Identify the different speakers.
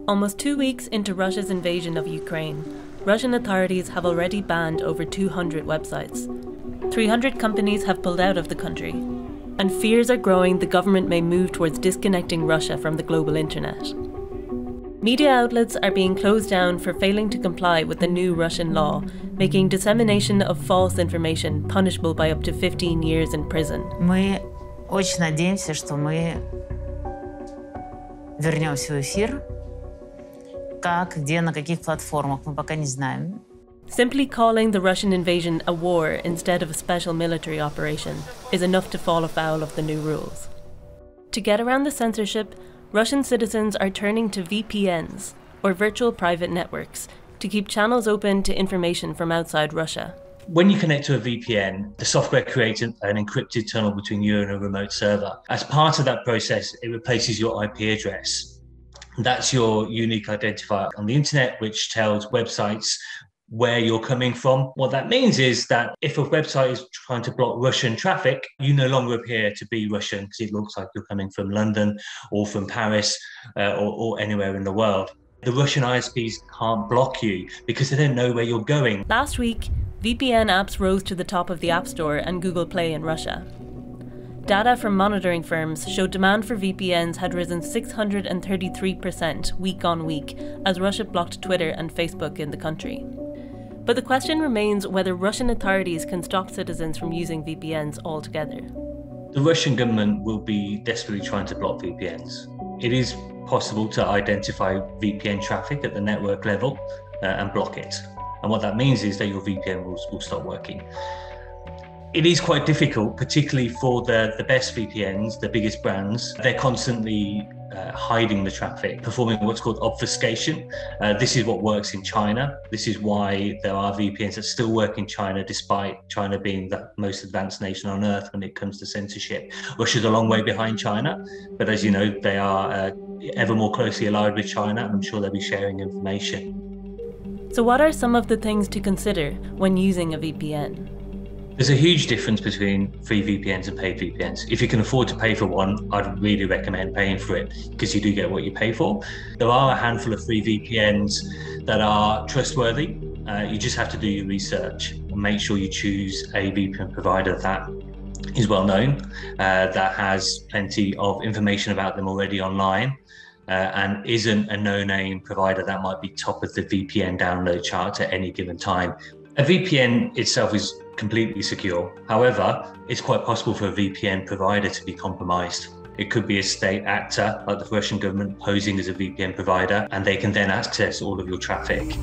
Speaker 1: Almost 2 weeks into Russia's invasion of Ukraine, Russian authorities have already banned over 200 websites. 300 companies have pulled out of the country, and fears are growing the government may move towards disconnecting Russia from the global internet. Media outlets are being closed down for failing to comply with the new Russian law, making dissemination of false information punishable by up to 15 years in prison.
Speaker 2: Мы очень надеемся, что мы вернемся в эфир. Как, где, на каких платформах, мы пока не знаем.
Speaker 1: Simply calling the Russian invasion a war instead of a special military operation is enough to fall afoul of the new rules. To get around the censorship, Russian citizens are turning to VPNs, or virtual private networks, to keep channels open to information from outside Russia.
Speaker 3: When you connect to a VPN, the software creates an encrypted tunnel between you and a remote server. As part of that process, it replaces your IP address. That's your unique identifier on the internet, which tells websites where you're coming from. What that means is that if a website is trying to block Russian traffic, you no longer appear to be Russian because it looks like you're coming from London or from Paris or anywhere in the world. The Russian ISPs can't block you because they don't know where you're going.
Speaker 1: Last week, VPN apps rose to the top of the App Store and Google Play in Russia. Data from monitoring firms showed demand for VPNs had risen 633% week on week as Russia blocked Twitter and Facebook in the country. But the question remains whether Russian authorities can stop citizens from using VPNs altogether.
Speaker 3: The Russian government will be desperately trying to block VPNs. It is possible to identify VPN traffic at the network level and block it. And what that means is that your VPN will stop working. It is quite difficult, particularly for the best VPNs, the biggest brands. They're constantly hiding the traffic, performing what's called obfuscation. This is what works in China. This is why there are VPNs that still work in China, despite China being the most advanced nation on earth when it comes to censorship. Russia's a long way behind China, but as you know, they are ever more closely allied with China, and I'm sure they'll be sharing information.
Speaker 1: So what are some of the things to consider when using a VPN?
Speaker 3: There's a huge difference between free VPNs and paid VPNs. If you can afford to pay for one, I'd really recommend paying for it because you do get what you pay for. There are a handful of free VPNs that are trustworthy. You just have to do your research and make sure you choose a VPN provider that is well known, that has plenty of information about them already online, and isn't a no-name provider that might be top of the VPN download chart at any given time. A VPN itself is completely secure. However, it's quite possible for a VPN provider to be compromised. It could be a state actor like the Russian government posing as a VPN provider, and they can then access all of your traffic.